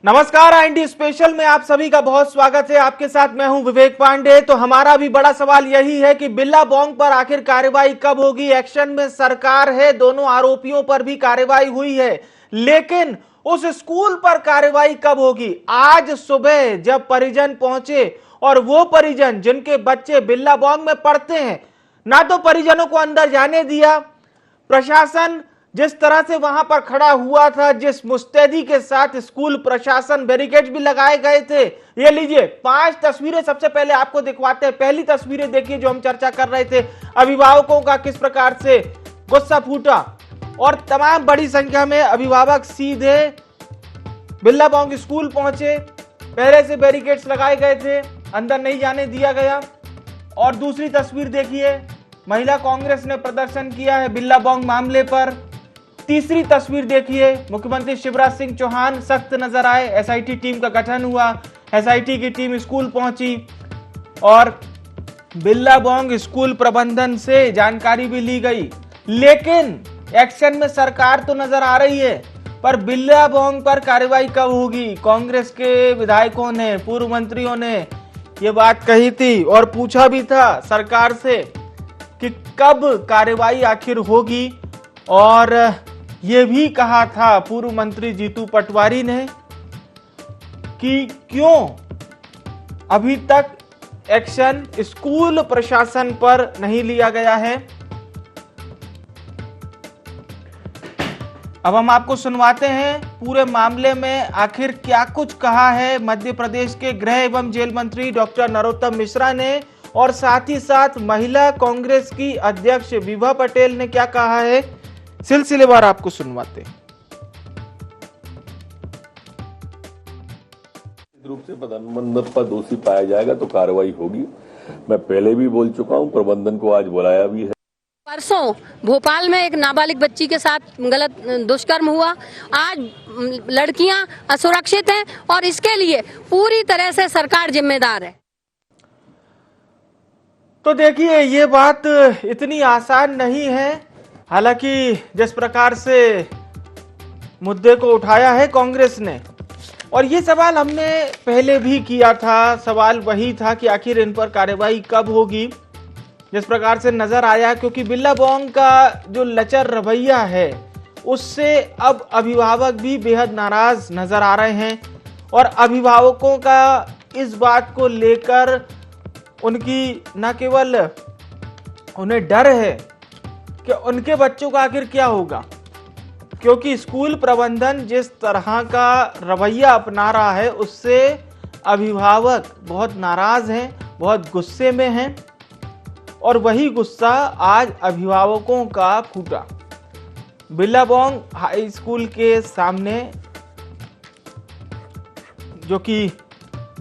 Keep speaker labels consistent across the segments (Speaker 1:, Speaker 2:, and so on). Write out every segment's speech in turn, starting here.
Speaker 1: नमस्कार, IND special में आप सभी का बहुत स्वागत है। आपके साथ मैं हूं विवेक पांडे। तो हमारा भी बड़ा सवाल यही है कि बिल्लाबोंग पर आखिर कार्रवाई कब होगी। एक्शन में सरकार है, दोनों आरोपियों पर भी कार्रवाई हुई है, लेकिन उस स्कूल पर कार्रवाई कब होगी। आज सुबह जब परिजन पहुंचे और वो परिजन जिनके बच्चे बिल्लाबोंग में पढ़ते हैं, ना तो परिजनों को अंदर जाने दिया, प्रशासन जिस तरह से वहां पर खड़ा हुआ था, जिस मुस्तैदी के साथ स्कूल प्रशासन, बैरिकेड भी लगाए गए थे। ये लीजिए 5 तस्वीरें सबसे पहले आपको दिखवाते हैं। पहली तस्वीरें देखिए जो हम चर्चा कर रहे थे, अभिभावकों का किस प्रकार से गुस्सा फूटा और तमाम बड़ी संख्या में अभिभावक सीधे बिल्लाबोंग स्कूल पहुंचे। पहले से बैरिकेड्स लगाए गए थे, अंदर नहीं जाने दिया गया। और दूसरी तस्वीर देखिए, महिला कांग्रेस ने प्रदर्शन किया है बिल्लाबोंग मामले पर। तीसरी तस्वीर देखिए, मुख्यमंत्री शिवराज सिंह चौहान सख्त नजर आए। एसआईटी टीम का गठन हुआ, एसआईटी की टीम स्कूल पहुंची और बिल्लाबोंग स्कूल प्रबंधन से जानकारी भी ली गई। लेकिन एक्शन में सरकार तो नजर आ रही है, पर बिल्लाबोंग पर कार्रवाई कब होगी। कांग्रेस के विधायकों ने, पूर्व मंत्रियों ने ये बात कही थी और पूछा भी था सरकार से कि कब कार्रवाई आखिर होगी। और ये भी कहा था पूर्व मंत्री जीतू पटवारी ने कि क्यों अभी तक एक्शन स्कूल प्रशासन पर नहीं लिया गया है। अब हम आपको सुनवाते हैं पूरे मामले में आखिर क्या कुछ कहा है मध्य प्रदेश के गृह एवं जेल मंत्री डॉक्टर नरोत्तम मिश्रा ने, और साथ ही साथ महिला कांग्रेस की अध्यक्ष विभा पटेल ने क्या कहा है। सिलसिलेवार आपको सुनवाते हैं।
Speaker 2: रूप से प्रबंधन पर दोषी पाया जाएगा तो कार्रवाई होगी। मैं पहले भी बोल चुका हूं, प्रबंधन को आज बुलाया भी है।
Speaker 3: परसों भोपाल में एक नाबालिग बच्ची के साथ गलत दुष्कर्म हुआ। आज लड़कियां असुरक्षित हैं और इसके लिए पूरी तरह से सरकार जिम्मेदार है।
Speaker 1: तो देखिए, ये बात इतनी आसान नहीं है। हालांकि जिस प्रकार से मुद्दे को उठाया है कांग्रेस ने, और ये सवाल हमने पहले भी किया था, सवाल वही था कि आखिर इन पर कार्रवाई कब होगी। जिस प्रकार से नजर आया, क्योंकि बिल्लाबोंग का जो लचर रवैया है उससे अब अभिभावक भी बेहद नाराज नजर आ रहे हैं। और अभिभावकों का इस बात को लेकर उनकी न केवल उन्हें डर है कि उनके बच्चों का आखिर क्या होगा, क्योंकि स्कूल प्रबंधन जिस तरह का रवैया अपना रहा है उससे अभिभावक बहुत नाराज हैं, बहुत गुस्से में हैं। और वही गुस्सा आज अभिभावकों का फूटा बिल्लाबोंग हाई स्कूल के सामने, जो कि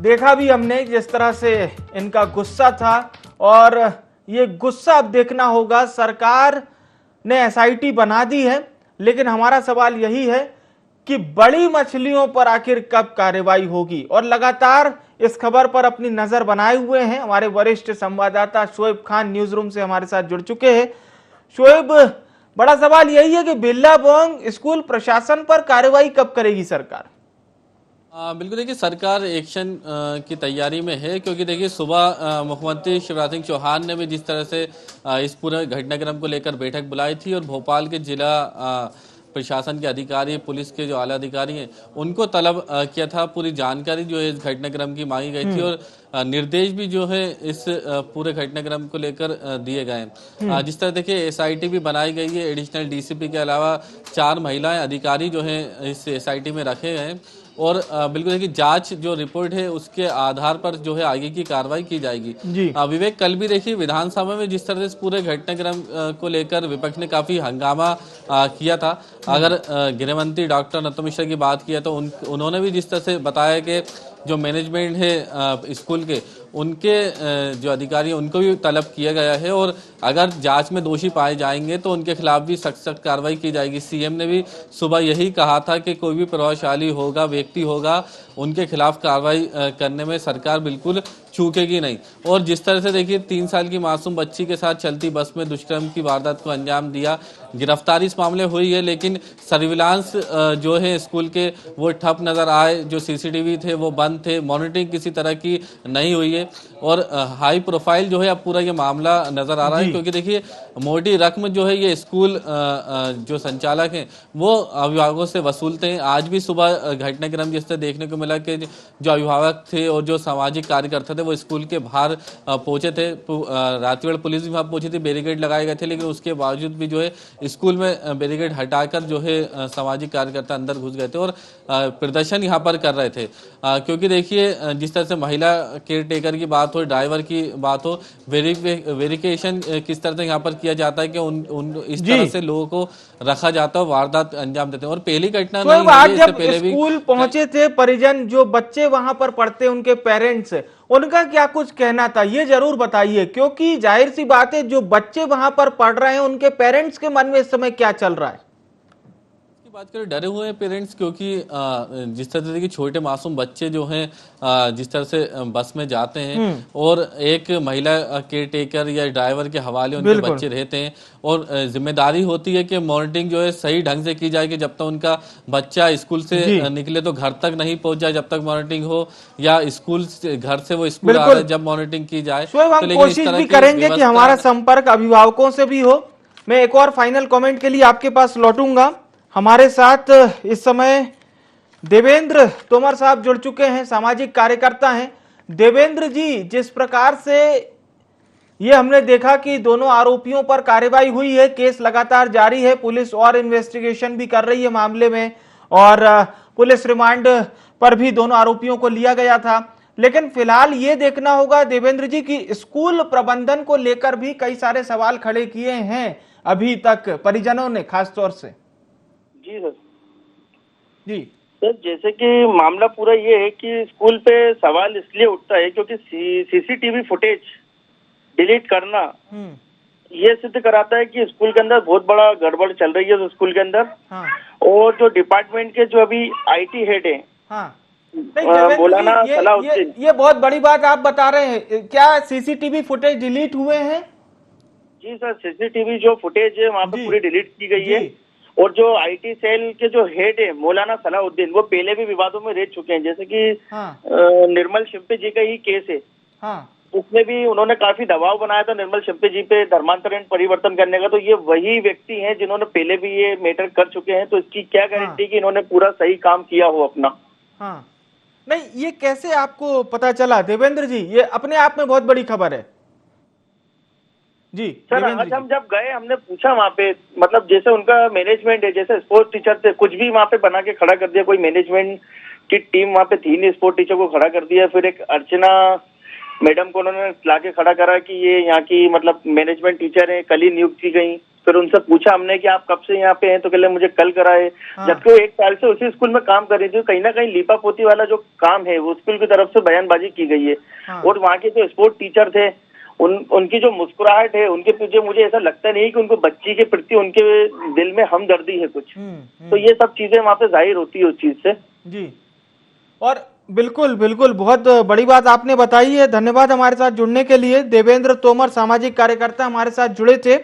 Speaker 1: देखा भी हमने जिस तरह से इनका गुस्सा था। और ये गुस्सा अब देखना होगा। सरकार ने एसआईटी बना दी है, लेकिन हमारा सवाल यही है कि बड़ी मछलियों पर आखिर कब कार्रवाई होगी। और लगातार इस खबर पर अपनी नजर बनाए हुए हैं हमारे वरिष्ठ संवाददाता शोएब खान, न्यूज रूम से हमारे साथ जुड़ चुके हैं। शोएब, बड़ा सवाल यही है कि बिल्लाबोंग स्कूल प्रशासन पर कार्रवाई कब करेगी सरकार।
Speaker 4: बिल्कुल, देखिए सरकार एक्शन की तैयारी में है, क्योंकि देखिए सुबह मुख्यमंत्री शिवराज सिंह चौहान ने भी जिस तरह से इस पूरे घटनाक्रम को लेकर बैठक बुलाई थी और भोपाल के जिला प्रशासन के अधिकारी, पुलिस के जो आला अधिकारी हैं, उनको तलब किया था। पूरी जानकारी जो है इस घटनाक्रम की मांगी गई थी और निर्देश भी जो है इस पूरे घटनाक्रम को लेकर दिए गए। जिस तरह देखिए एसआईटी भी बनाई गई है। एडिशनल डीसीपी के अलावा 4 महिलाएं अधिकारी जो हैं इस एसआईटी में रखे गए हैं। और बिल्कुल देखिए जांच जो रिपोर्ट है उसके आधार पर जो है आगे की कार्रवाई की जाएगी। विवेक, कल भी देखिए विधानसभा में जिस तरह से पूरे घटनाक्रम को लेकर विपक्ष ने काफी हंगामा किया था। अगर गृह मंत्री डॉक्टर नरोत्तम मिश्रा की बात किया तो उन्होंने भी जिस तरह से बताया कि जो मैनेजमेंट है स्कूल के, उनके जो अधिकारी हैं उनको भी तलब किया गया है और अगर जांच में दोषी पाए जाएंगे तो उनके खिलाफ भी सख्त सख्त कार्रवाई की जाएगी। सीएम ने भी सुबह यही कहा था कि कोई भी प्रभावशाली होगा, व्यक्ति होगा, उनके खिलाफ कार्रवाई करने में सरकार बिल्कुल चूकेगी नहीं। और जिस तरह से देखिए 3 साल की मासूम बच्ची के साथ चलती बस में दुष्कर्म की वारदात को अंजाम दिया, गिरफ्तारी इस मामले हुई है, लेकिन सर्विलांस जो है स्कूल के वो ठप नजर आए, जो सीसीटीवी थे वो बंद थे, मॉनिटरिंग किसी तरह की नहीं हुई है और हाई प्रोफाइल जो है अब पूरा ये मामला नजर आ रहा है। क्योंकि देखिए मोटी रकम जो है ये स्कूल जो संचालक हैं वो अभिभावकों से वसूलते हैं। आज भी सुबह घटनाक्रम जिस तरह देखने को मिला कि जो अभिभावक थे और जो सामाजिक कार्यकर्ता थे वो स्कूल के बाहर पहुंचे थे। रातवेड़ पुलिस भी वहां पहुंची थी, बैरिकेड लगाए गए थे, लेकिन उसके बावजूद भी जो है स्कूल में बैरिकेड हटाकर जो है सामाजिक कार्यकर्ता अंदर घुस गए थे और प्रदर्शन यहाँ पर कर रहे थे। क्योंकि देखिए जिस तरह से महिला केयर टेकर की बात हो, ड्राइवर की बात हो, वेरिफिकेशन किस तरह से यहाँ पर किया जाता है कि इस तरह से लोगों को रखा जाता है, वारदात अंजाम देते हैं। और पहली घटना
Speaker 1: तो
Speaker 4: नहीं
Speaker 1: आज
Speaker 4: है,
Speaker 1: जब
Speaker 4: इससे पहले भी
Speaker 1: स्कूल पहुंचे थे परिजन, जो बच्चे वहां पर पढ़ते उनके पेरेंट्स, उनका क्या कुछ कहना था ये जरूर बताइए, क्योंकि जाहिर सी बात है जो बच्चे वहां पर पढ़ रहे हैं उनके पेरेंट्स के मन में इस समय क्या चल रहा है।
Speaker 4: बात करें डरे हुए हैं पेरेंट्स, क्योंकि जिस तरह से कि छोटे मासूम बच्चे जो हैं जिस तरह से बस में जाते हैं और एक महिला केयर टेकर या ड्राइवर के हवाले उनके बच्चे रहते हैं और जिम्मेदारी होती है कि मॉनिटरिंग जो है सही ढंग से की जाए कि जब तक उनका बच्चा स्कूल से निकले तो घर तक नहीं पहुंच जाए, जब तक मॉनिटरिंग हो, या स्कूल से घर से वो स्कूल आ रहा है जब मॉनिटरिंग की जाए।
Speaker 1: तो हम कोशिश भी करेंगे कि हमारा संपर्क अभिभावकों से भी हो। मैं एक और फाइनल कमेंट के लिए आपके पास लौटूंगा। हमारे साथ इस समय देवेंद्र तोमर साहब जुड़ चुके हैं, सामाजिक कार्यकर्ता हैं। देवेंद्र जी, जिस प्रकार से ये हमने देखा कि दोनों आरोपियों पर कार्रवाई हुई है, केस लगातार जारी है, पुलिस और इन्वेस्टिगेशन भी कर रही है मामले में और पुलिस रिमांड पर भी दोनों आरोपियों को लिया गया था। लेकिन फिलहाल ये देखना होगा देवेंद्र जी की स्कूल प्रबंधन को लेकर भी कई सारे सवाल खड़े किए हैं अभी तक परिजनों ने, खासतौर से।
Speaker 5: जी सर।
Speaker 1: जी
Speaker 5: सर, जैसे कि मामला पूरा ये है कि स्कूल पे सवाल इसलिए उठता है क्योंकि सीसीटीवी फुटेज डिलीट करना ये सिद्ध कराता है कि स्कूल के अंदर बहुत बड़ा गड़बड़ चल रही है स्कूल के अंदर।
Speaker 1: हाँ।
Speaker 5: और जो डिपार्टमेंट के जो अभी आईटी हेड है,
Speaker 1: हाँ।
Speaker 5: मौलाना सलाउद्दीन,
Speaker 1: ये बहुत बड़ी बात आप बता रहे हैं। क्या सीसीटीवी फुटेज डिलीट हुए हैं?
Speaker 5: जी सर, सीसीटीवी जो फुटेज है वहाँ पे पूरी डिलीट की गई है। और जो आईटी सेल के जो हेड है मौलाना सलाउद्दीन, वो पहले भी विवादों में रह चुके हैं। जैसे कि निर्मल शिंपे जी का ही केस है, उसमें भी उन्होंने काफी दबाव बनाया था निर्मल शिंपे जी पे धर्मांतरण परिवर्तन करने का। तो ये वही व्यक्ति हैं जिन्होंने पहले भी ये मैटर कर चुके हैं। तो इसकी क्या गारंटी कि इन्होंने पूरा सही काम किया हो अपना।
Speaker 1: नहीं, ये कैसे आपको पता चला देवेंद्र जी? ये अपने आप में बहुत बड़ी खबर है। जी
Speaker 5: सर, आज हम जब गए हमने पूछा वहाँ पे, मतलब जैसे उनका मैनेजमेंट है, जैसे स्पोर्ट्स टीचर थे, कुछ भी वहाँ पे बना के खड़ा कर दिया। कोई मैनेजमेंट की टीम वहाँ पे थी नहीं, स्पोर्ट्स टीचर को खड़ा कर दिया। फिर एक अर्चना मैडम को उन्होंने लाके खड़ा करा कि ये यहाँ की मतलब मैनेजमेंट टीचर है, कल ही नियुक्त की गई। फिर उनसे पूछा हमने कि आप कब से यहाँ पे हैं, तो कहले मुझे कल कराए। जबकि वो 1 साल से उसी स्कूल में काम कर रही थी। कहीं ना कहीं लीपा पोती वाला जो काम है वो स्कूल की तरफ से बयानबाजी की गई है। और वहाँ के जो स्पोर्ट्स टीचर थे उनकी जो मुस्कुराहट है, उनके पीछे मुझे ऐसा लगता नहीं कि उनको बच्ची के प्रति उनके दिल में हमदर्दी है कुछ। तो ये सब चीजें वहाँ पे जाहिर होती है उस चीज से।
Speaker 1: जी, और बिल्कुल बिल्कुल बहुत बड़ी बात आपने बताई है। धन्यवाद हमारे साथ जुड़ने के लिए। देवेंद्र तोमर सामाजिक कार्यकर्ता हमारे साथ जुड़े थे।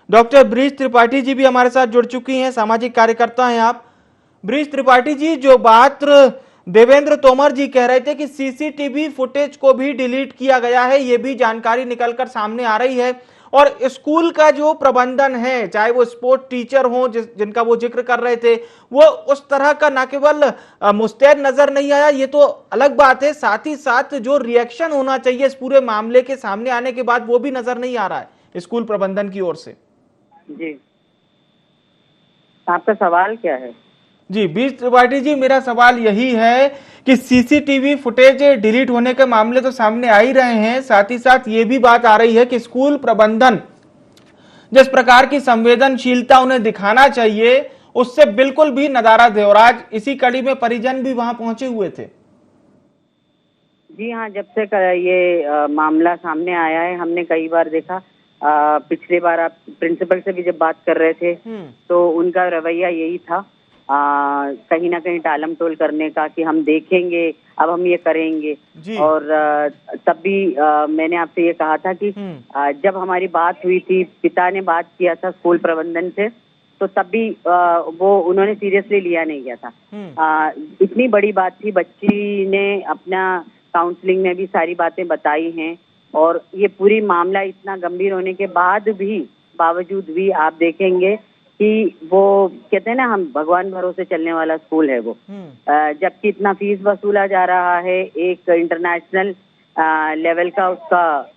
Speaker 1: डॉक्टर ब्रीज त्रिपाठी जी भी हमारे साथ जुड़ चुकी हैं, सामाजिक कार्यकर्ता हैं आप। ब्रीज त्रिपाठी जी, जो बात देवेंद्र तोमर जी कह रहे थे कि सीसीटीवी फुटेज को भी डिलीट किया गया है, ये भी जानकारी निकलकर सामने आ रही है। और स्कूल का जो प्रबंधन है, चाहे वो स्पोर्ट टीचर हो जिनका वो जिक्र कर रहे थे, वो उस तरह का न केवल मुस्तैद नजर नहीं आया, ये तो अलग बात है, साथ ही साथ जो रिएक्शन होना चाहिए इस पूरे मामले के सामने आने के बाद वो भी नजर नहीं आ रहा है स्कूल प्रबंधन की ओर से।
Speaker 6: जी, आपका सवाल क्या है?
Speaker 1: जी ब्रीज त्रिपाठी जी, मेरा सवाल यही है कि सीसीटीवी फुटेज डिलीट होने के मामले तो सामने आ ही रहे हैं, साथ ही साथ ये भी बात आ रही है कि स्कूल प्रबंधन जिस प्रकार की संवेदनशीलता उन्हें दिखाना चाहिए उससे बिल्कुल भी नदारा दे। और आज इसी कड़ी में परिजन भी वहां पहुंचे हुए थे।
Speaker 6: जी हाँ, जब से ये मामला सामने आया है हमने कई बार देखा पिछले बार आप प्रिंसिपल से भी जब बात कर रहे थे तो उनका रवैया यही था, कहीं ना कहीं टालम टोल करने का कि हम देखेंगे, अब हम ये करेंगे। और तब भी मैंने आपसे ये कहा था कि जब हमारी बात हुई थी, पिता ने बात किया था स्कूल प्रबंधन से, तो तब भी वो उन्होंने सीरियसली लिया नहीं गया था। इतनी बड़ी बात थी, बच्ची ने अपना काउंसलिंग में भी सारी बातें बताई हैं, और ये पूरी मामला इतना गंभीर होने के बावजूद भी आप देखेंगे कि वो कहते हैं ना, हम भगवान भरोसे चलने वाला स्कूल है वो, जबकि इतना फीस वसूला जा रहा है, एक इंटरनेशनल लेवल का उसका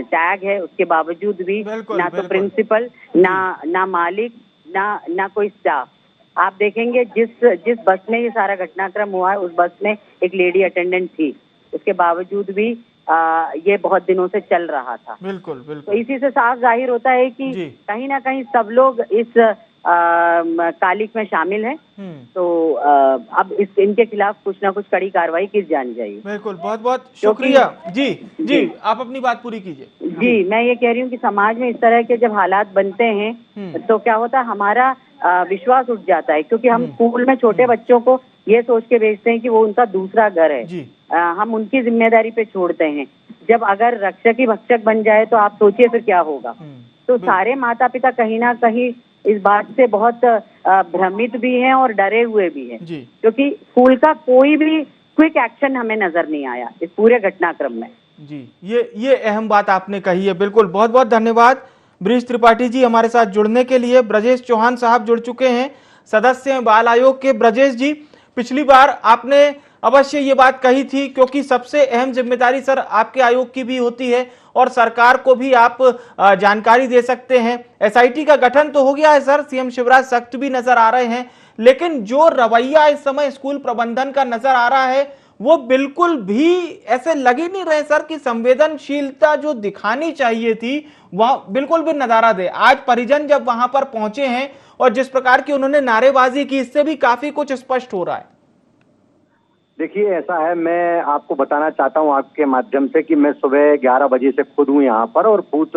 Speaker 6: टैग है, उसके बावजूद भी ना तो प्रिंसिपल, ना मालिक, ना कोई स्टाफ। आप देखेंगे जिस बस में ये सारा घटनाक्रम हुआ है, उस बस में एक लेडी अटेंडेंट थी, उसके बावजूद भी ये बहुत दिनों से चल रहा था।
Speaker 1: बिल्कुल।
Speaker 6: तो इसी से साफ जाहिर होता है कि कहीं ना कहीं सब लोग इस कालिक में शामिल हैं। तो अब इनके खिलाफ कुछ ना कुछ कड़ी कार्रवाई की जानी चाहिए।
Speaker 1: बिल्कुल, बहुत बहुत शुक्रिया। जी, आप अपनी बात पूरी कीजिए।
Speaker 6: जी, मैं ये कह रही हूँ कि समाज में इस तरह के जब हालात बनते हैं तो क्या होता है, हमारा विश्वास उठ जाता है, क्योंकि हम स्कूल में छोटे बच्चों को ये सोच के भेजते हैं कि वो उनका दूसरा घर है। हम उनकी जिम्मेदारी पे छोड़ते हैं। जब अगर रक्षक ही भक्षक बन जाए तो आप सोचिए फिर क्या होगा। तो सारे माता पिता कहीं ना कहीं इस बात से बहुत भ्रमित भी हैं और डरे हुए भी हैं, क्योंकि स्कूल का कोई भी क्विक एक्शन हमें नजर नहीं आया इस पूरे घटनाक्रम में।
Speaker 1: जी, ये अहम बात आपने कही है। बिल्कुल, बहुत बहुत धन्यवाद बृज त्रिपाठी जी हमारे साथ जुड़ने के लिए। ब्रजेश चौहान साहब जुड़ चुके हैं, सदस्य हैं बाल आयोग के। ब्रजेश जी, पिछली बार आपने अवश्य ये बात कही थी, क्योंकि सबसे अहम जिम्मेदारी सर आपके आयोग की भी होती है और सरकार को भी आप जानकारी दे सकते हैं। एसआईटी का गठन तो हो गया है सर, सीएम शिवराज सख्त भी नजर आ रहे हैं, लेकिन जो रवैया इस समय स्कूल प्रबंधन का नजर आ रहा है वो बिल्कुल भी ऐसे लग ही नहीं रहे सर कि संवेदनशीलता जो दिखानी चाहिए थी वह बिल्कुल भी नजारा दे। आज परिजन जब वहां पर पहुंचे हैं और जिस प्रकार की उन्होंने नारेबाजी की, इससे भी काफी कुछ स्पष्ट हो रहा है।
Speaker 7: देखिए, ऐसा है, मैं आपको बताना चाहता हूं आपके माध्यम से कि मैं सुबह 11 बजे से खुद हूं यहाँ पर, और बहुत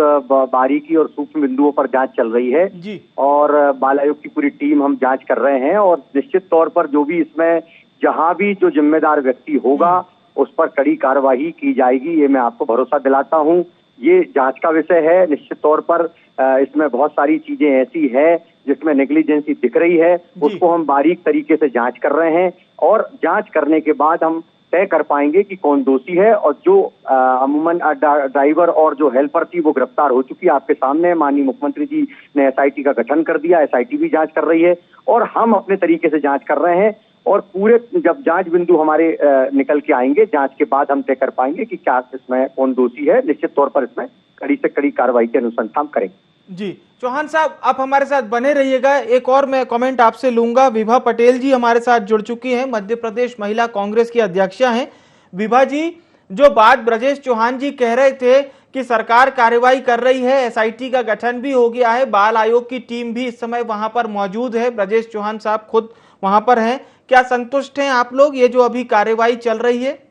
Speaker 7: बारीकी और सूक्ष्म बिंदुओं पर जांच चल रही है
Speaker 1: जी।
Speaker 7: और बाल आयोग की पूरी टीम हम जांच कर रहे हैं, और निश्चित तौर पर जो भी इसमें जहां भी जो जिम्मेदार व्यक्ति होगा उस पर कड़ी कार्यवाही की जाएगी, ये मैं आपको भरोसा दिलाता हूं। ये जांच का विषय है, निश्चित तौर पर इसमें बहुत सारी चीजें ऐसी है जिसमें नेग्लिजेंसी दिख रही है, उसको हम बारीक तरीके से जांच कर रहे हैं, और जांच करने के बाद हम तय कर पाएंगे कि कौन दोषी है। और जो अमूमन ड्राइवर और जो हेल्पर थी वो गिरफ्तार हो चुकी है, आपके सामने माननीय मुख्यमंत्री जी ने एसआईटी का गठन कर दिया, एसआईटी भी जांच कर रही है और हम अपने तरीके से जांच कर रहे हैं। और पूरे जब जांच बिंदु हमारे निकल के आएंगे, जांच के बाद हम तय कर पाएंगे कि क्या इसमें कौन दोषी है। निश्चित तौर पर इसमें कड़ी से कड़ी कार्रवाई के अनुसंधान करेंगे।
Speaker 1: जी, चौहान साहब आप हमारे साथ बने रहिएगा। एक और मैं कमेंट आपसे लूंगा। विभा पटेल जी हमारे साथ जुड़ चुकी हैं, मध्य प्रदेश महिला कांग्रेस की अध्यक्षा हैं। विभा जी, जो बात ब्रजेश चौहान जी कह रहे थे कि सरकार कार्रवाई कर रही है, एसआईटी का गठन भी हो गया है, बाल आयोग की टीम भी इस समय वहां पर मौजूद है, ब्रजेश चौहान साहब खुद वहां पर हैं, क्या संतुष्ट हैं आप लोग ये जो अभी कार्रवाई चल रही है?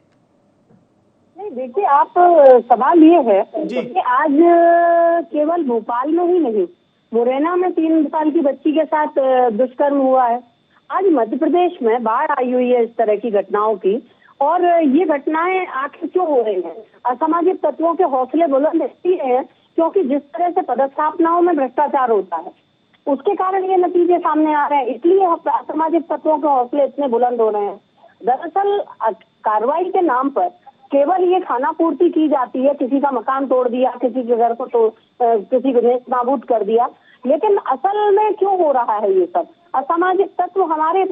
Speaker 8: नहीं, देखिए, आप सवाल ये है कि आज केवल भोपाल में ही नहीं, मुरैना में 3 साल की बच्ची के साथ दुष्कर्म हुआ है। आज मध्य प्रदेश में बाढ़ आई हुई है इस तरह की घटनाओं की, और ये घटनाएं आखिर क्यों हो रही हैं? असामाजिक तत्वों के हौसले बुलंद इसलिए हैं क्योंकि जिस तरह से पदस्थापनाओं में भ्रष्टाचार होता है उसके कारण ये नतीजे सामने आ रहे हैं, इसलिए असामाजिक तत्वों के हौसले इतने बुलंद हो रहे हैं। दरअसल कार्रवाई के नाम पर केवल ये खाना पूर्ति की जाती है, किसी का मकान तोड़ दिया, किसी के घर को किसी को नेस्त नाबूद कर दिया, लेकिन असल में क्यों हो रहा है ये सब? असामाजिक तत्व हमारे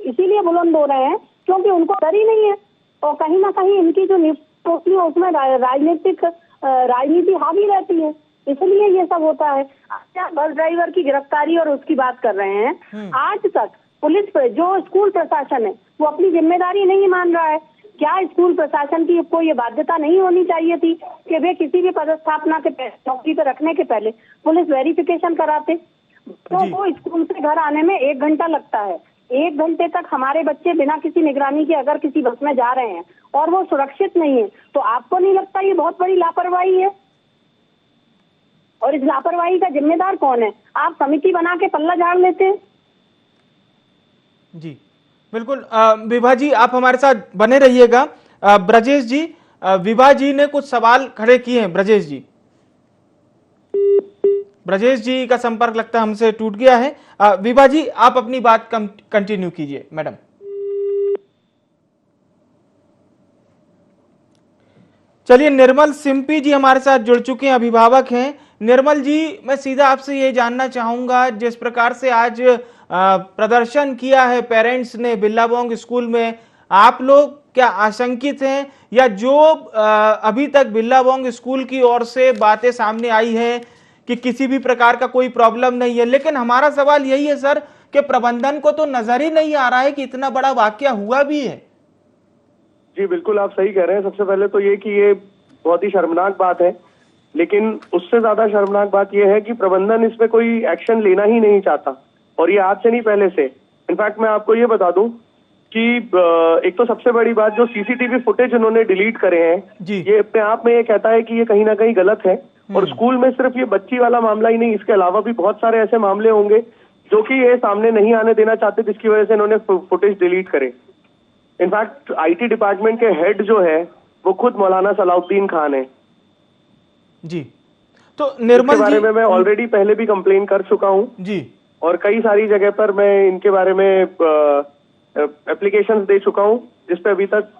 Speaker 8: इसीलिए बुलंद हो रहे हैं क्योंकि उनको डर ही नहीं है, और कहीं ना कहीं इनकी जो नियुक्ति होती है उसमें राजनीति हावी रहती है, इसलिए ये सब होता है। आप बस ड्राइवर की गिरफ्तारी और उसकी बात कर रहे हैं, आज तक पुलिस पर जो स्कूल प्रशासन है वो अपनी जिम्मेदारी नहीं मान रहा है। क्या स्कूल प्रशासन की को ये बाध्यता नहीं होनी चाहिए थी कि वे किसी भी पदस्थापना के नौकरी पर रखने के पहले पुलिस वेरिफिकेशन कराते? तो वो स्कूल से घर आने में 1 घंटा लगता है, 1 घंटे तक हमारे बच्चे बिना किसी निगरानी के अगर किसी बस में जा रहे हैं और वो सुरक्षित नहीं है, तो आपको नहीं लगता ये बहुत बड़ी लापरवाही है? और इस लापरवाही का जिम्मेदार कौन है? आप समिति बना के पल्ला झाड़ लेते हैं।
Speaker 1: जी बिल्कुल। विभा जी आप हमारे साथ बने रहिएगा। ब्रजेश जी, विभा जी ने कुछ सवाल खड़े किए हैं। ब्रजेश जी का संपर्क लगता है हमसे टूट गया है। विभा जी आप अपनी बात कंटिन्यू कीजिए मैडम। चलिए, निर्मल सिंपी जी हमारे साथ जुड़ चुके हैं, अभिभावक हैं। निर्मल जी, मैं सीधा आपसे ये जानना चाहूंगा, जिस प्रकार से आज प्रदर्शन किया है पेरेंट्स ने बिल्लाबोंग स्कूल में, आप लोग क्या आशंकित हैं, या जो अभी तक बिल्लाबोंग स्कूल की ओर से बातें सामने आई है कि किसी भी प्रकार का कोई प्रॉब्लम नहीं है, लेकिन हमारा सवाल यही है सर कि प्रबंधन को तो नजर ही नहीं आ रहा है कि इतना बड़ा वाकया हुआ भी है।
Speaker 9: जी बिल्कुल, आप सही कह रहे हैं। सबसे पहले तो ये कि ये बहुत ही शर्मनाक बात है, लेकिन उससे ज्यादा शर्मनाक बात ये है कि प्रबंधन इस पे कोई एक्शन लेना ही नहीं चाहता, और ये आज से नहीं पहले से। इनफैक्ट मैं आपको ये बता दूं कि एक तो सबसे बड़ी बात, जो सीसीटीवी फुटेज उन्होंने डिलीट करे हैं, ये अपने आप में ये कहता है कि ये कहीं ना कहीं गलत है। और स्कूल में सिर्फ ये बच्ची वाला मामला ही नहीं, इसके अलावा भी बहुत सारे ऐसे मामले होंगे जो कि ये सामने नहीं आने देना चाहते, जिसकी वजह से इन्होंने फुटेज डिलीट करे। इनफैक्ट आईटी डिपार्टमेंट के हेड जो है वो खुद मौलाना सलाउद्दीन खान है।
Speaker 1: जी, तो निर्मल
Speaker 9: जी, बारे में मैं ऑलरेडी पहले भी कंप्लेन कर चुका हूँ
Speaker 1: जी,
Speaker 9: और कई सारी जगह पर मैं इनके बारे में एप्लीकेशंस दे चुका हूँ, जिसपे अभी तक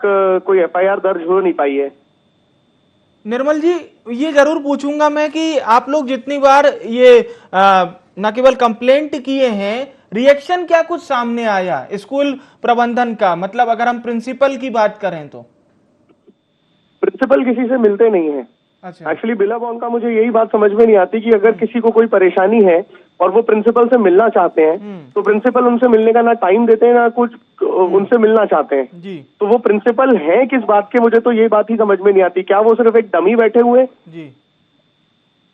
Speaker 9: कोई एफआईआर दर्ज हो नहीं पाई है।
Speaker 1: निर्मल जी, ये जरूर पूछूंगा मैं कि आप लोग जितनी बार ये न केवल कंप्लेंट किए हैं, रिएक्शन क्या कुछ सामने आया स्कूल प्रबंधन का? मतलब अगर हम प्रिंसिपल की बात करें तो
Speaker 9: प्रिंसिपल किसी से मिलते नहीं है।
Speaker 1: अच्छा,
Speaker 9: एक्चुअली बिल्लाबोंग का मुझे यही बात समझ में नहीं आती कि अगर किसी को कोई परेशानी है और वो प्रिंसिपल से मिलना चाहते हैं तो प्रिंसिपल उनसे मिलने का ना टाइम देते हैं ना कुछ उनसे मिलना चाहते हैं
Speaker 1: जी।
Speaker 9: तो वो प्रिंसिपल हैं किस बात के, मुझे तो ये बात ही समझ में नहीं आती। क्या वो सिर्फ एक डमी बैठे हुए?
Speaker 1: जी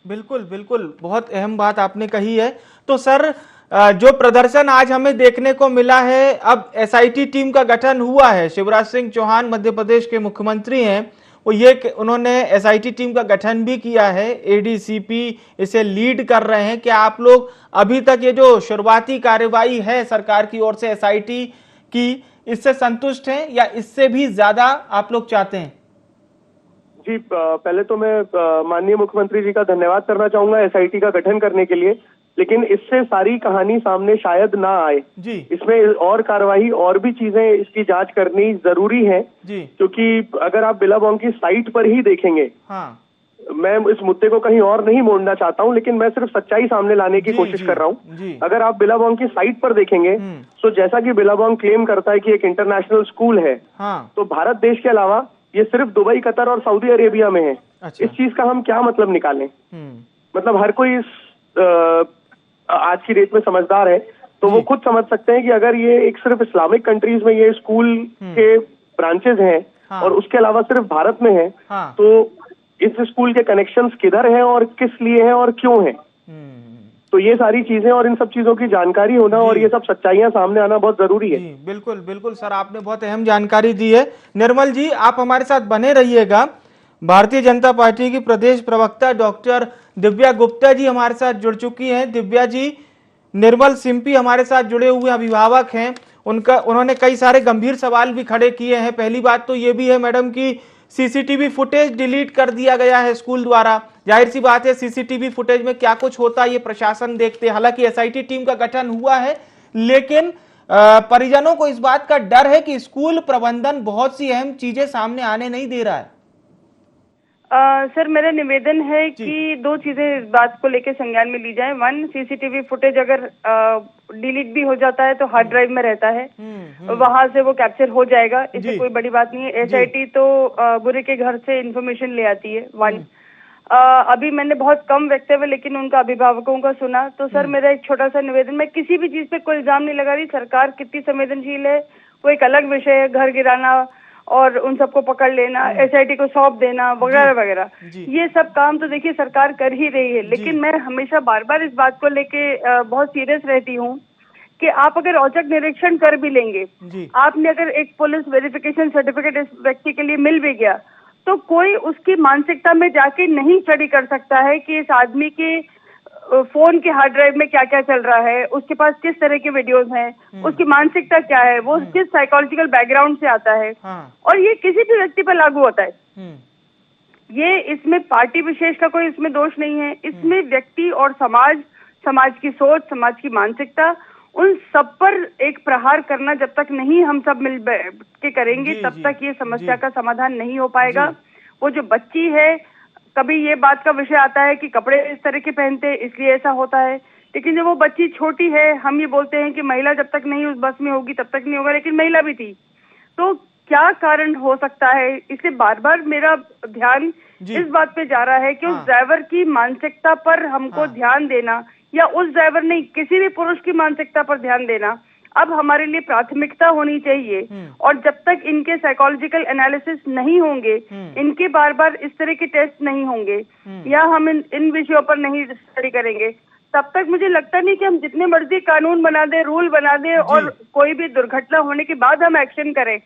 Speaker 1: बिल्कुल बिल्कुल, बहुत अहम बात आपने कही है। तो सर, जो प्रदर्शन आज हमें देखने को मिला है, अब एसआईटी टीम का गठन हुआ है, शिवराज सिंह चौहान मध्य प्रदेश के मुख्यमंत्री हैं, उन्होंने एसआईटी टीम का गठन भी किया है, एडीसीपी इसे लीड कर रहे हैं। क्या आप लोग अभी तक ये जो शुरुआती कार्यवाही है सरकार की ओर से एसआईटी की, इससे संतुष्ट हैं या इससे भी ज्यादा आप लोग चाहते हैं?
Speaker 9: जी, पहले तो मैं माननीय मुख्यमंत्री जी का धन्यवाद करना चाहूंगा एसआईटी का गठन करने के लिए, लेकिन इससे सारी कहानी सामने शायद ना आए
Speaker 1: जी।
Speaker 9: इसमें और कार्यवाही और भी चीजें इसकी जांच करनी जरूरी है
Speaker 1: जी,
Speaker 9: क्योंकि अगर आप बिल्लाबोंग की साइट पर ही देखेंगे,
Speaker 1: हाँ,
Speaker 9: मैं इस मुद्दे को कहीं और नहीं मोड़ना चाहता हूं, लेकिन मैं सिर्फ सच्चाई सामने लाने की कोशिश कर रहा हूं। अगर आप बिल्लाबोंग की साइट पर देखेंगे तो जैसा कि बिल्लाबोंग क्लेम करता है कि एक इंटरनेशनल स्कूल है,
Speaker 1: हाँ,
Speaker 9: तो भारत देश के अलावा ये सिर्फ दुबई, कतर और सऊदी अरेबिया में है।
Speaker 1: अच्छा।
Speaker 9: इस चीज का हम क्या मतलब निकालें? मतलब हर कोई आज की डेट में समझदार है तो वो खुद समझ सकते हैं कि अगर ये एक सिर्फ इस्लामिक कंट्रीज में ये स्कूल के ब्रांचेस हैं, हाँ, और उसके अलावा सिर्फ भारत में है, हाँ, तो इस स्कूल के कनेक्शंस किधर हैं और किस लिए हैं और क्यों हैं? तो ये सारी चीजें और इन सब चीजों की जानकारी होना और ये सब सच्चाइयां सामने आना बहुत जरूरी है।
Speaker 1: जी, बिल्कुल बिल्कुल सर, आपने बहुत अहम जानकारी दी है। निर्मल जी, आप हमारे साथ बने रहिएगा। भारतीय जनता पार्टी की प्रदेश प्रवक्ता डॉक्टर दिव्या गुप्ता जी हमारे साथ जुड़ चुकी हैं। दिव्या जी, निर्मल सिंपी हमारे साथ जुड़े हुए अभिभावक हैं, उन्होंने कई सारे गंभीर सवाल भी खड़े किए हैं। पहली बात तो ये भी है मैडम कि सीसीटीवी फुटेज डिलीट कर दिया गया है स्कूल द्वारा। जाहिर सी बात है, सीसीटीवी फुटेज में क्या कुछ होता है ये प्रशासन देखते हैं। हालांकि एसआईटी टीम का गठन हुआ है, लेकिन परिजनों को इस बात का डर है कि स्कूल प्रबंधन बहुत सी अहम चीजें सामने आने नहीं दे रहा है।
Speaker 10: सर, मेरा निवेदन है कि दो चीजें इस बात को लेकर संज्ञान में ली जाए। वन, सीसीटीवी फुटेज अगर डिलीट भी हो जाता है तो हार्ड ड्राइव में रहता है, वहां से वो कैप्चर हो जाएगा, इससे कोई बड़ी बात नहीं है। एसआईटी तो बुरे के घर से इन्फॉर्मेशन ले आती है। वन, अभी मैंने बहुत कम वक्तव्य लेकिन उनका अभिभावकों का सुना, तो सर मेरा एक छोटा सा निवेदन, मैं किसी भी चीज पे कोई इल्जाम नहीं लगा रही, सरकार कितनी संवेदनशील है वो एक अलग विषय है, घर गिराना और उन सबको पकड़ लेना, एसआईटी को सौंप देना वगैरह वगैरह, ये सब काम तो देखिए सरकार कर ही रही है। लेकिन मैं हमेशा बार बार इस बात को लेके बहुत सीरियस रहती हूँ कि आप अगर औचक निरीक्षण कर भी लेंगे, आपने अगर एक पुलिस वेरिफिकेशन सर्टिफिकेट इस व्यक्ति के लिए मिल भी गया, तो कोई उसकी मानसिकता में जाके नहीं स्टडी कर सकता है कि इस आदमी के फोन के हार्ड ड्राइव में क्या क्या चल रहा है, उसके पास किस तरह के वीडियोस हैं, उसकी मानसिकता क्या है, वो किस साइकोलॉजिकल बैकग्राउंड से आता है। और ये किसी भी व्यक्ति पर लागू होता है। ये इसमें पार्टी विशेष का कोई इसमें दोष नहीं है, इसमें व्यक्ति और समाज की सोच, समाज की मानसिकता, उन सब पर एक प्रहार करना जब तक नहीं हम सब मिल के करेंगे तब तक ये समस्या का समाधान नहीं हो पाएगा। वो जो बच्ची है, कभी ये बात का विषय आता है कि कपड़े इस तरह के पहनते हैं इसलिए ऐसा होता है, लेकिन जब वो बच्ची छोटी है, हम ये बोलते हैं कि महिला जब तक नहीं उस बस में होगी तब तक नहीं होगा, लेकिन महिला भी थी, तो क्या कारण हो सकता है। इसलिए बार बार मेरा ध्यान इस बात पे जा रहा है कि उस ड्राइवर की मानसिकता पर हमको ध्यान देना, या उस ड्राइवर नहीं, किसी भी पुरुष की मानसिकता पर ध्यान देना अब हमारे लिए प्राथमिकता होनी चाहिए। और जब तक इनके साइकोलॉजिकल एनालिसिस नहीं होंगे, इनके बार बार इस तरह के टेस्ट नहीं होंगे, या हम इन विषयों पर नहीं स्टडी करेंगे, तब तक मुझे लगता नहीं कि हम जितने मर्जी कानून बना दे, रूल बना दे और कोई भी दुर्घटना होने के बाद हम एक्शन करें,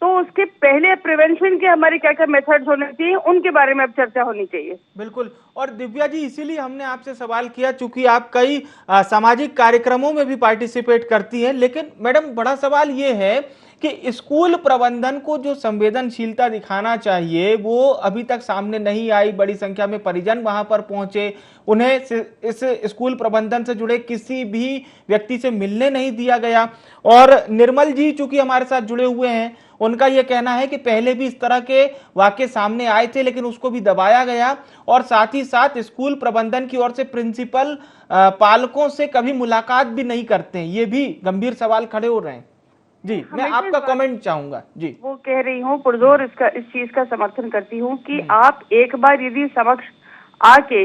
Speaker 10: तो उसके पहले प्रिवेंशन के हमारे क्या क्या मेथड्स होने चाहिए, उनके बारे में अब चर्चा होनी चाहिए।
Speaker 1: बिल्कुल। और दिव्या जी, इसीलिए हमने आपसे सवाल किया, चूंकि आप कई सामाजिक कार्यक्रमों में भी पार्टिसिपेट करती हैं, लेकिन मैडम बड़ा सवाल ये है कि स्कूल प्रबंधन को जो संवेदनशीलता दिखाना चाहिए वो अभी तक सामने नहीं आई। बड़ी संख्या में परिजन वहां पर पहुंचे, उन्हें इस स्कूल प्रबंधन से जुड़े किसी भी व्यक्ति से मिलने नहीं दिया गया। और निर्मल जी चूंकि हमारे साथ जुड़े हुए हैं, उनका यह कहना है कि पहले भी इस तरह के वाकये सामने आए थे लेकिन उसको भी दबाया गया, और साथ ही साथ स्कूल प्रबंधन की ओर से प्रिंसिपल पालकों से कभी मुलाकात भी नहीं करते हैं। ये भी गंभीर सवाल खड़े हो रहे हैं। जी, मैं आपका कमेंट चाहूंगा। जी, वो
Speaker 10: कह रही हूँ, पुरजोर इस चीज का समर्थन करती हूँ कि आप एक बार यदि समक्ष आके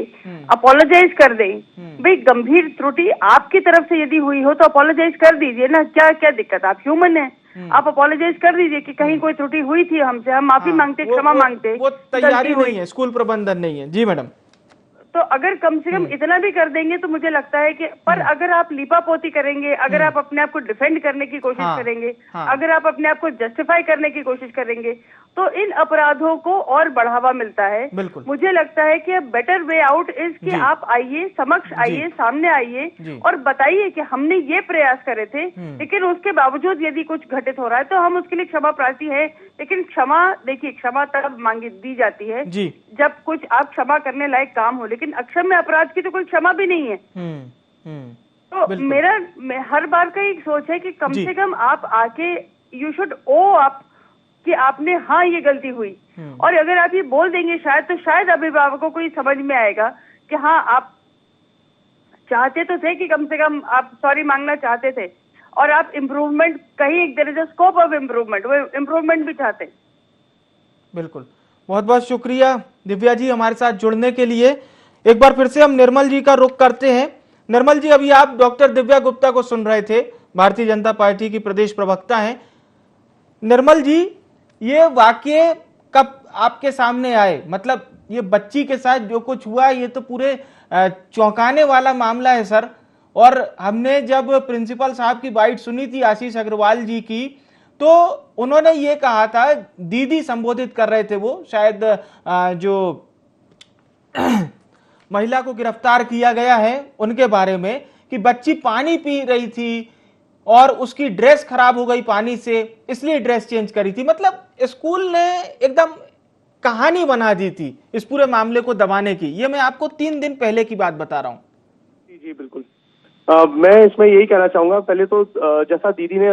Speaker 10: अपोलोजाइज कर दें, भाई गंभीर त्रुटि आपकी तरफ से यदि हुई हो तो अपोलोजाइज कर दीजिए ना, क्या क्या दिक्कत, आप ह्यूमन है, आप अपोलोजाइज कर दीजिए कि कहीं कोई त्रुटि हुई थी हमसे, हम माफी मांगते, क्षमा मांगते।
Speaker 1: वो तैयारी नहीं है, स्कूल प्रबंधन नहीं है। जी मैडम।
Speaker 10: तो अगर कम से कम इतना भी कर देंगे तो मुझे लगता है कि, पर अगर आप लीपापोती करेंगे, अगर आप अपने आप को डिफेंड करने की कोशिश करेंगे, अगर आप अपने आप को जस्टिफाई करने की कोशिश करेंगे, तो इन अपराधों को और बढ़ावा मिलता है। मुझे लगता है कि बेटर वे आउट इज कि आप आइए, समक्ष आइए, सामने आइए और बताइए कि हमने ये प्रयास करे थे, लेकिन उसके बावजूद यदि कुछ घटित हो रहा है तो हम उसके लिए क्षमा प्रार्थी है। लेकिन क्षमा, देखिए, क्षमा तब मांगी दी जाती है जब कुछ आप क्षमा करने लायक काम हो, लेकिन अक्षम्य अपराध की तो कोई क्षमा भी नहीं है। तो मेरा हर बार का एक सोच है कि कम से कम आप आके यू शुड ओ अप कि आपने हाँ ये गलती हुई, और अगर आप ये बोल देंगे शायद, तो शायद अभिभावकों को ये समझ में आएगा कि हाँ आप चाहते तो थे कि कम से कम आप सॉरी मांगना चाहते थे, और आप इम्प्रूवमेंट, कहीं there is a scope of improvement, वो इम्प्रूवमेंट भी चाहते।
Speaker 1: बिल्कुल, बहुत बहुत शुक्रिया दिव्या जी हमारे साथ जुड़ने के लिए। एक बार फिर से हम निर्मल जी का रुख करते हैं। निर्मल जी, अभी आप डॉक्टर दिव्या गुप्ता को सुन रहे थे, भारतीय जनता पार्टी की प्रदेश प्रवक्ता हैं। निर्मल जी, ये वाकये कब आपके सामने आए? मतलब ये बच्ची के साथ जो कुछ हुआ ये तो पूरे चौंकाने वाला मामला है सर। और हमने जब प्रिंसिपल साहब की बाइट सुनी थी आशीष अग्रवाल जी की, तो उन्होंने ये कहा था, दीदी संबोधित कर रहे थे वो, शायद जो महिला को गिरफ्तार किया गया है उनके बारे में, कि बच्ची पानी पी रही थी और उसकी ड्रेस खराब हो गई पानी से, इसलिए ड्रेस चेंज करी थी। मतलब स्कूल ने एकदम कहानी बना दी थी इस पूरे मामले को दबाने की। ये मैं आपको 3 दिन पहले की बात बता रहा हूँ।
Speaker 9: जी बिल्कुल। मैं इसमें यही कहना चाहूंगा, पहले तो जैसा दीदी ने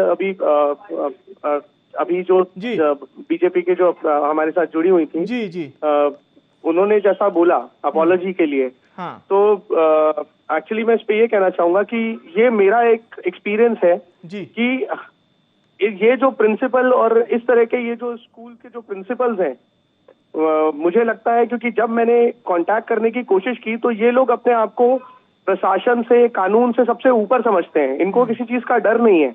Speaker 9: अभी जो बीजेपी के जो हमारे साथ जुड़ी हुई थी, जी उन्होंने जैसा बोला अपॉलॉजी के लिए, तो एक्चुअली मैं इस पे ये कहना चाहूंगा कि ये मेरा एक एक्सपीरियंस है कि ये जो प्रिंसिपल और इस तरह के ये जो स्कूल के जो प्रिंसिपल्स हैं, मुझे लगता है क्योंकि जब मैंने कांटेक्ट करने की कोशिश की तो ये लोग अपने आप को प्रशासन से, कानून से सबसे ऊपर समझते हैं। इनको किसी चीज का डर नहीं है,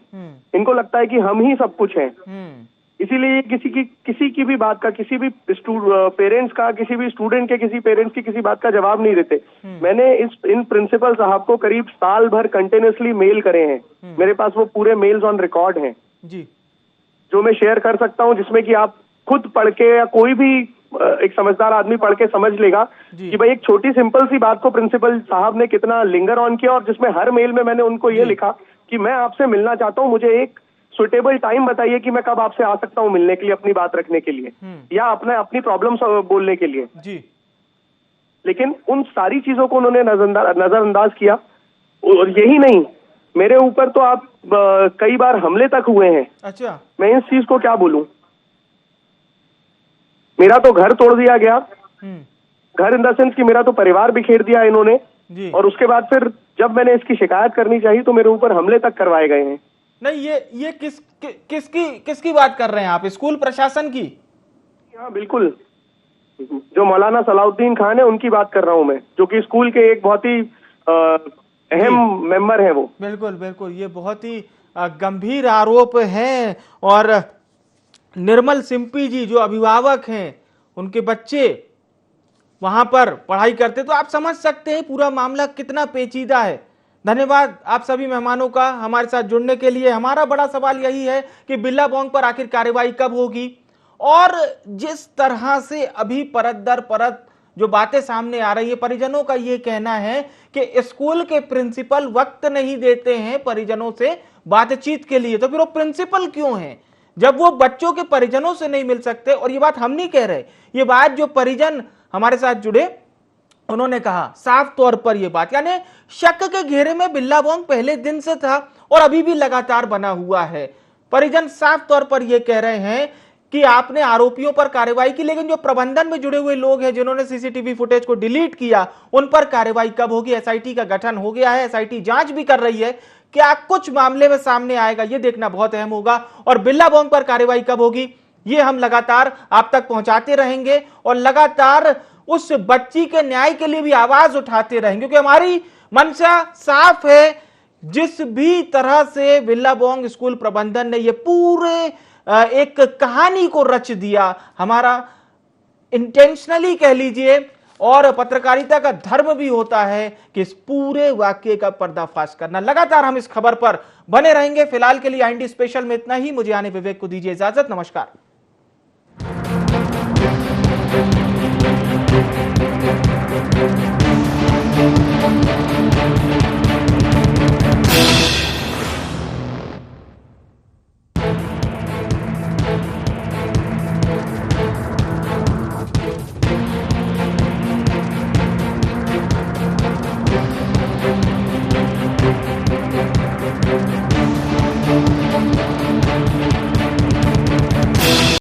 Speaker 9: इनको लगता है कि हम ही सब कुछ हैं। इसीलिए किसी की भी बात का, किसी भी पेरेंट्स का, किसी भी स्टूडेंट के, किसी पेरेंट्स की किसी बात का जवाब नहीं देते। मैंने इन प्रिंसिपल साहब को करीब साल भर कंटिन्यूसली मेल करे हैं। मेरे पास वो पूरे मेल्स ऑन रिकॉर्ड हैं जी, जो मैं शेयर कर सकता हूं, जिसमें कि आप खुद पढ़ के या कोई भी एक समझदार आदमी पढ़ के समझ लेगा कि भाई एक छोटी सिंपल सी बात को प्रिंसिपल साहब ने कितना लिंगर ऑन किया, और जिसमें हर मेल में मैंने उनको ये लिखा कि मैं आपसे मिलना चाहता हूँ, मुझे एक सुटेबल टाइम बताइए कि मैं कब आपसे आ सकता हूँ मिलने के लिए, अपनी बात रखने के लिए या अपनी प्रॉब्लम बोलने के लिए
Speaker 1: जी।
Speaker 9: लेकिन उन सारी चीजों को उन्होंने नजरअंदाज किया। और यही नहीं, मेरे ऊपर तो आप कई बार हमले तक हुए हैं।
Speaker 1: अच्छा,
Speaker 9: मैं इस चीज को क्या बोलूं, मेरा तो घर तोड़ दिया गया, घर इन द सेंस कि मेरा तो परिवार बिखेर दिया इन्होंने
Speaker 1: जी।
Speaker 9: और उसके बाद फिर जब मैंने इसकी शिकायत करनी चाहिए तो मेरे ऊपर हमले तक करवाए गए हैं।
Speaker 1: नहीं, ये किसकी बात कर रहे हैं आप? स्कूल प्रशासन की?
Speaker 9: हाँ बिल्कुल, जो मौलाना सलाउद्दीन खान है उनकी बात कर रहा हूं मैं, जो कि स्कूल के एक बहुत ही अहम मेंबर है वो।
Speaker 1: बिल्कुल बिल्कुल, ये बहुत ही गंभीर आरोप हैं। और निर्मल सिंपी जी जो अभिभावक हैं, उनके बच्चे वहां पर पढ़ाई करते, तो आप समझ सकते हैं पूरा मामला कितना पेचीदा है। धन्यवाद आप सभी मेहमानों का हमारे साथ जुड़ने के लिए। हमारा बड़ा सवाल यही है कि बिल्ला बोंग पर आखिर कार्रवाई कब होगी, और जिस तरह से अभी परत दर परत जो बातें सामने आ रही है, परिजनों का ये कहना है कि स्कूल के प्रिंसिपल वक्त नहीं देते हैं परिजनों से बातचीत के लिए। तो फिर वो प्रिंसिपल क्यों हैं जब वो बच्चों के परिजनों से नहीं मिल सकते? और ये बात हम नहीं कह रहे, ये बात जो परिजन हमारे साथ जुड़े उन्होंने कहा साफ तौर पर ये बात, यानी शक के घेरे में बिल्ला बोंग पहले दिन से था और अभी भी लगातार बना हुआ है। परिजन साफ तौर पर यह कह रहे हैं कि आपने आरोपियों पर कार्रवाई की, लेकिन जो प्रबंधन में जुड़े हुए लोग हैं जिन्होंने सीसीटीवी फुटेज को डिलीट किया, उन पर कार्रवाई कब होगी? एसआईटी का गठन हो गया है, एसआईटी जांच भी कर रही है, क्या कुछ मामले में सामने आएगा ये देखना बहुत अहम होगा। और बिल्ला बोंग पर कार्रवाई कब होगी ये हम लगातार आप तक पहुंचाते रहेंगे और लगातार उस बच्ची के न्याय के लिए भी आवाज उठाते रहेंगे, क्योंकि हमारी मंशा साफ है। जिस भी तरह से बिल्ला बोंग स्कूल प्रबंधन ने ये पूरे एक कहानी को रच दिया, हमारा इंटेंशनली कह लीजिए, और पत्रकारिता का धर्म भी होता है कि इस पूरे वाक्य का पर्दाफाश करना। लगातार हम इस खबर पर बने रहेंगे। फिलहाल के लिए आईएनडी स्पेशल में इतना ही। मुझे आने विवेक को दीजिए इजाजत। नमस्कार।